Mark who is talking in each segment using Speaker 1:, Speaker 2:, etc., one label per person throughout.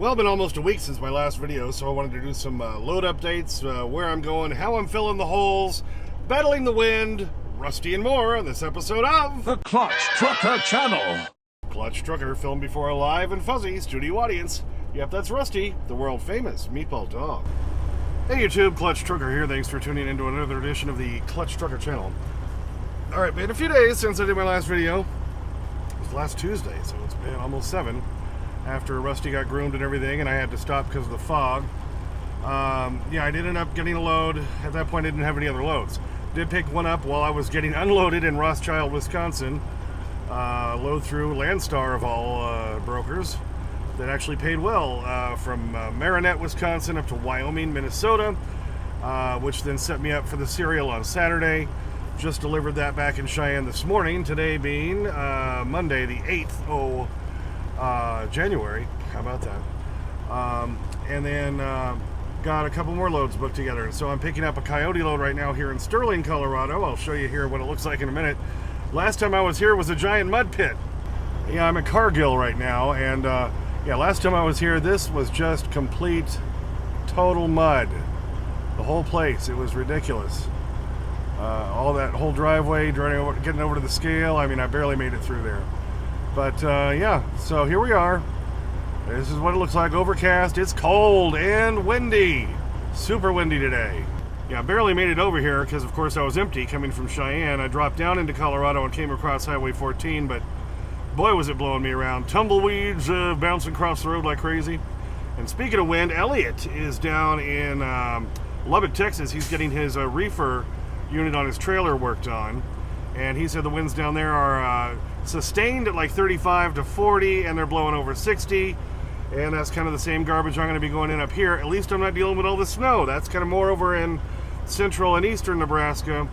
Speaker 1: Well, been almost a week since my last video, so I wanted to do some load updates, where I'm going, how I'm filling the holes, battling the wind, Rusty and more on this episode of
Speaker 2: the Clutch Trucker Channel.
Speaker 1: Clutch Trucker, filmed before a live and fuzzy studio audience. Yep, that's Rusty, the world famous meatball dog. Hey YouTube, Clutch Trucker here. Thanks for tuning into another edition of the Clutch Trucker Channel. Alright, been a few days since I did my last video. It was last Tuesday, so it's been almost 7. After Rusty got groomed and everything, and I had to stop because of the fog. Yeah, I did end up getting a load. At that point, I didn't have any other loads. Did pick one up while I was getting unloaded in Rothschild, Wisconsin. Load through Landstar of all brokers that actually paid well, from Marinette, Wisconsin up to Wyoming, Minnesota, which then set me up for the serial on Saturday. Just delivered that back in Cheyenne this morning, today being Monday the 8th January. How about that? And then got a couple more loads booked together. And so I'm picking up a coyote load right now here in Sterling, Colorado. I'll show you here what it looks like in a minute. Last time I was here was a giant mud pit. Yeah, I'm at Cargill right now, and yeah, last time I was here, this was just complete, total mud. The whole place, it was ridiculous. All that whole driveway, getting over to the scale, I mean, I barely made it through there. But yeah, so here we are. This is what it looks like. Overcast, it's cold and windy. Super windy today. Yeah, I barely made it over here because, of course, I was empty coming from Cheyenne. I dropped down into Colorado and came across Highway 14, but boy, was it blowing me around. Tumbleweeds bouncing across the road like crazy. And speaking of wind, Elliot is down in Lubbock, Texas. He's getting his reefer unit on his trailer worked on. And he said the winds down there are sustained at like 35 to 40, and they're blowing over 60. And that's kind of the same garbage I'm going to be going in up here. At least I'm not dealing with all the snow. That's kind of more over in central and eastern Nebraska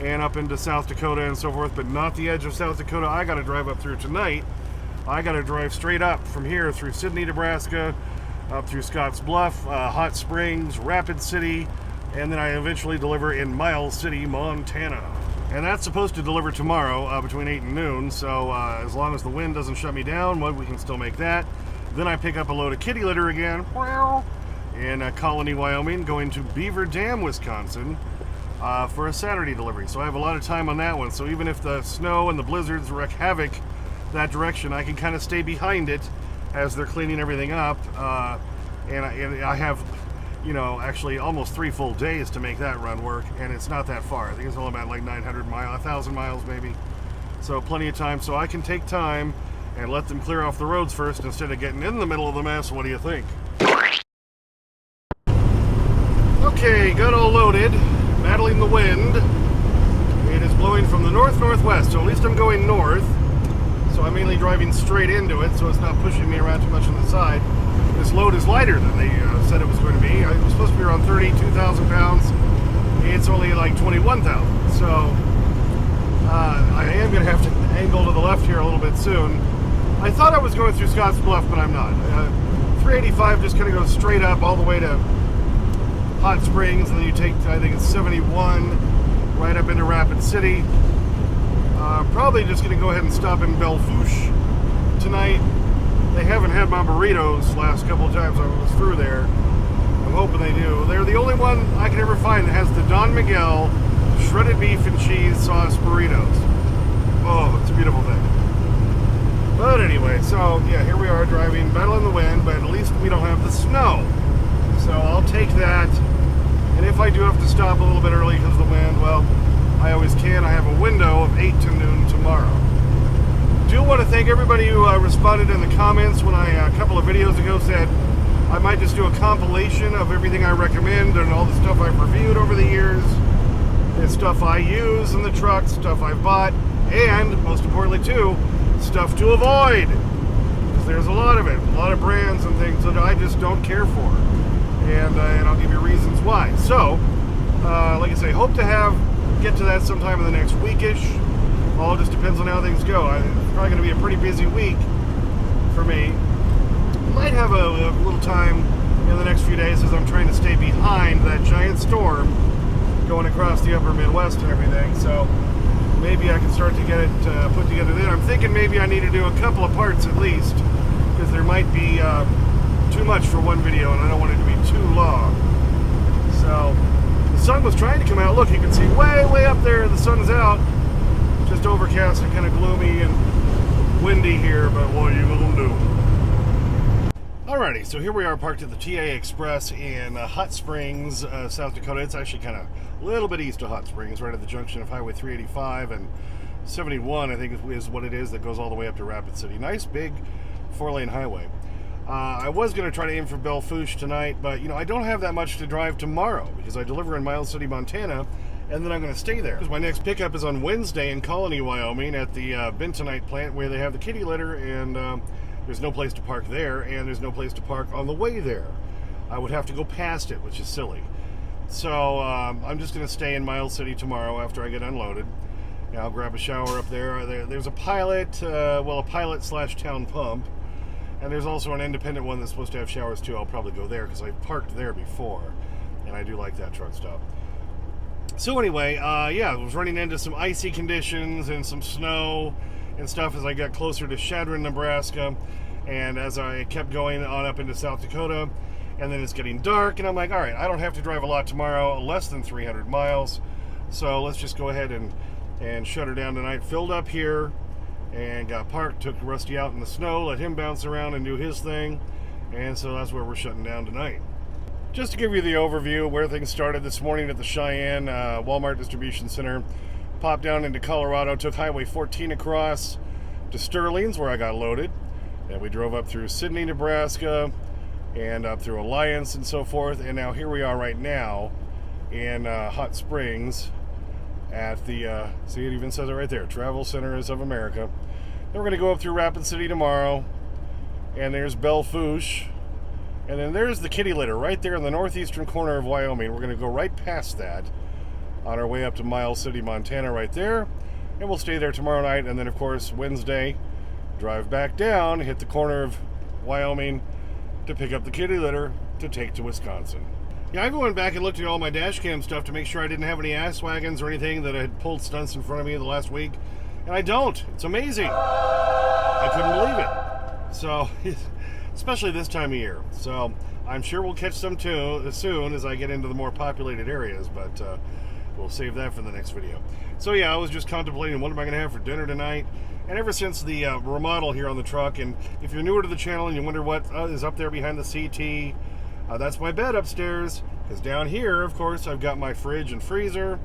Speaker 1: and up into South Dakota and so forth, but not the edge of South Dakota I got to drive up through tonight. I got to drive straight up from here through Sidney, Nebraska, up through Scotts Bluff, Hot Springs, Rapid City, and then I eventually deliver in Miles City, Montana. And that's supposed to deliver tomorrow between 8 and noon, so as long as the wind doesn't shut me down, we can still make that. Then I pick up a load of kitty litter again in Colony, Wyoming, going to Beaver Dam, Wisconsin for a Saturday delivery. So I have a lot of time on that one. So even if the snow and the blizzards wreak havoc that direction, I can kind of stay behind it as they're cleaning everything up. And I have, you know, actually almost 3 full days to make that run work, and it's not that far. I think it's only about like 900 miles, 1,000 miles maybe. So plenty of time. So I can take time and let them clear off the roads first instead of getting in the middle of the mess. What do you think? Okay, got all loaded, battling the wind. It is blowing from the north-northwest, so at least I'm going north. So I'm mainly driving straight into it, so it's not pushing me around too much on the side. This load is lighter than they said it was going to be. It was supposed to be around 32,000 pounds. It's only like 21,000. So I am going to have to angle to the left here a little bit soon. I thought I was going through Scotts Bluff, but I'm not. 385 just kind of goes straight up all the way to Hot Springs, and then you take, I think it's 71 right up into Rapid City. Probably just going to go ahead and stop in Belle Fourche tonight. They haven't had my burritos last couple of times I was through there. I'm hoping they do. They're the only one I can ever find that has the Don Miguel shredded beef and cheese sauce burritos. Oh, it's a beautiful thing. But anyway, so yeah, here we are driving, battling the wind, but at least we don't have the snow. So I'll take that. And if I do have to stop a little bit early because of the wind, well, I always can. I have a window of 8 to noon tomorrow. Do want to thank everybody who responded in the comments when I, a couple of videos ago, said I might just do a compilation of everything I recommend and all the stuff I've reviewed over the years, and stuff I use in the truck, stuff I've bought, and most importantly too, stuff to avoid. Because there's a lot of it, a lot of brands and things that I just don't care for. And I'll give you reasons why. So, like I say, hope to get to that sometime in the next weekish. All just depends on how things go. It's probably going to be a pretty busy week for me. Might have a little time in the next few days as I'm trying to stay behind that giant storm going across the upper Midwest and everything. So maybe I can start to get it put together then. I'm thinking maybe I need to do a couple of parts at least, because there might be too much for one video, and I don't want it to be too long. So the sun was trying to come out. Look, you can see way up there the sun is out. Just overcast and kind of gloomy and windy here, but what are you gonna do? Alrighty, so here we are parked at the TA Express in Hot Springs, South Dakota. It's actually kind of a little bit east of Hot Springs, right at the junction of Highway 385 and 71, I think is what it is, that goes all the way up to Rapid City. Nice big 4-lane highway. I was going to try to aim for Belle Fourche tonight, but I don't have that much to drive tomorrow because I deliver in Miles City, Montana, and then I'm going to stay there. My next pickup is on Wednesday in Colony, Wyoming at the bentonite plant where they have the kitty litter, and there's no place to park there, and there's no place to park on the way there. I would have to go past it, which is silly. So I'm just going to stay in Miles City tomorrow after I get unloaded. And I'll grab a shower up there. There's a pilot, a pilot/town pump, and there's also an independent one that's supposed to have showers too. I'll probably go there because I've parked there before, and I do like that truck stop. So anyway, I was running into some icy conditions and some snow and stuff as I got closer to Chadron, Nebraska, and as I kept going on up into South Dakota, and then it's getting dark, and I'm like, all right, I don't have to drive a lot tomorrow, less than 300 miles, so let's just go ahead and shut her down tonight. Filled up here and got parked, took Rusty out in the snow, let him bounce around and do his thing, and so that's where we're shutting down tonight. Just to give you the overview where things started this morning at the Cheyenne Walmart Distribution Center. Popped down into Colorado, took Highway 14 across to Sterling's where I got loaded. And we drove up through Sidney, Nebraska, and up through Alliance and so forth. And now here we are right now in Hot Springs at the, see, it even says it right there, Travel Centers of America. Then we're going to go up through Rapid City tomorrow. And there's Belle Fourche. And then there's the kitty litter right there in the northeastern corner of Wyoming. We're going to go right past that on our way up to Miles City, Montana right there, and we'll stay there tomorrow night, and then of course Wednesday drive back down, hit the corner of Wyoming to pick up the kitty litter to take to Wisconsin. Yeah, I even went back and looked at all my dash cam stuff to make sure I didn't have any ass wagons or anything that had pulled stunts in front of me the last week, and I don't. It's amazing. I couldn't believe it. So especially this time of year. So I'm sure we'll catch some too as soon as I get into the more populated areas, but we'll save that for the next video. So yeah, I was just contemplating what am I going to have for dinner tonight. And ever since the remodel here on the truck, and if you're newer to the channel and you wonder what is up there behind the CT, that's my bed upstairs. Because down here, of course, I've got my fridge and freezer.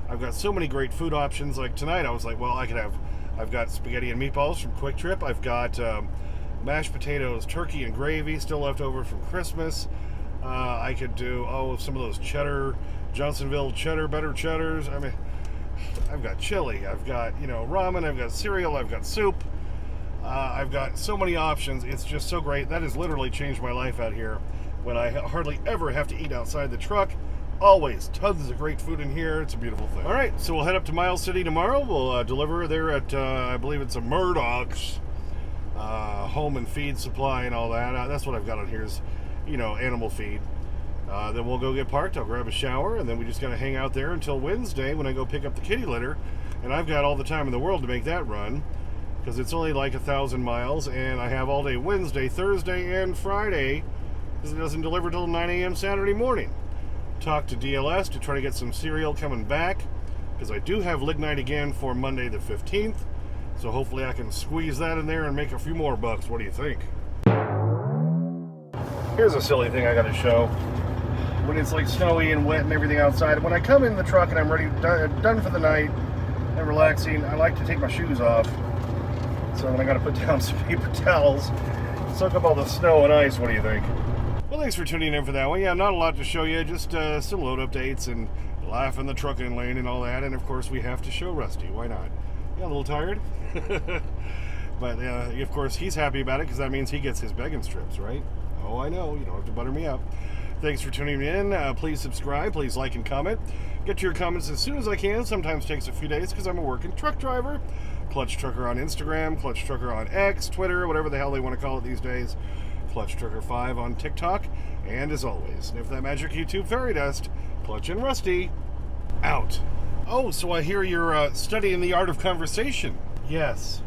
Speaker 1: I've got so many great food options. Like tonight, I was like, well, I've got spaghetti and meatballs from Quick Trip. I've got mashed potatoes, turkey and gravy still left over from Christmas. I could do, some of those cheddar, Johnsonville cheddar, better cheddars. I mean, I've got chili, I've got, ramen, I've got cereal, I've got soup. I've got so many options. It's just so great. That has literally changed my life out here when I hardly ever have to eat outside the truck. Always tons of great food in here. It's a beautiful thing. All right, so we'll head up to Miles City tomorrow. We'll deliver there at, I believe it's a Murdoch's home and feed supply and all that. That's what I've got on here is, animal feed. Then we'll go get parked. I'll grab a shower, and then we just gotta hang out there until Wednesday when I go pick up the kitty litter. And I've got all the time in the world to make that run because it's only like 1,000 miles, and I have all day Wednesday, Thursday, and Friday because it doesn't deliver till 9 a.m. Saturday morning. Talk to DLS to try to get some cereal coming back because I do have Lignite again for Monday the 15th. So hopefully I can squeeze that in there and make a few more bucks. What do you think? Here's a silly thing I gotta show. When it's like snowy and wet and everything outside, when I come in the truck and I'm ready, done for the night and relaxing, I like to take my shoes off. So then I gotta put down some paper towels, soak up all the snow and ice. What do you think? Well, thanks for tuning in for that one. Yeah, not a lot to show you, just some load updates and life in the trucking lane and all that. And of course we have to show Rusty. Why not? Yeah, a little tired. But of course he's happy about it because that means he gets his begging strips, right? Oh, I know. You don't have to butter me up. Thanks for tuning in. Please subscribe. Please like and comment. Get to your comments as soon as I can. Sometimes takes a few days because I'm a working truck driver. Clutch Trucker on Instagram, Clutch Trucker on X, Twitter, whatever the hell they want to call it these days. Clutch Trucker 5 on TikTok. And as always, sniff that magic YouTube fairy dust. Clutch and Rusty, out. Oh, so I hear you're studying the art of conversation. Yes.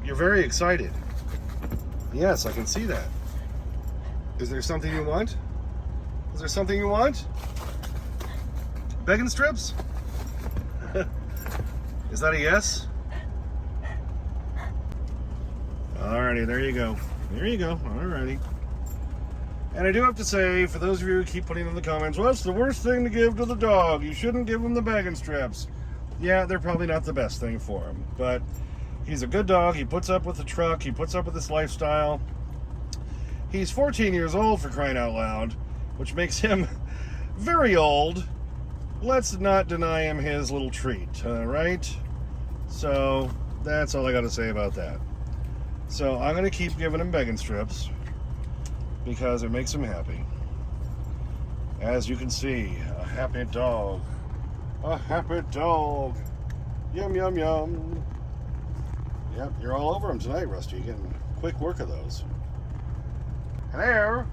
Speaker 1: You're very excited. Yes, I can see that. Is there something you want? Is there something you want? Bacon strips? Is that a yes? Alrighty, there you go. There you go. Alrighty. And I do have to say, for those of you who keep putting in the comments, what's the worst thing to give to the dog? You shouldn't give him the bacon strips. Yeah, they're probably not the best thing for him. But he's a good dog. He puts up with the truck. He puts up with this lifestyle. He's 14 years old, for crying out loud, which makes him very old. Let's not deny him his little treat, right? So that's all I got to say about that. So I'm going to keep giving him bacon strips because it makes him happy. As you can see, a happy dog. A happy dog. Yum, yum, yum. Yep, you're all over him tonight, Rusty. You're getting quick work of those. Hello?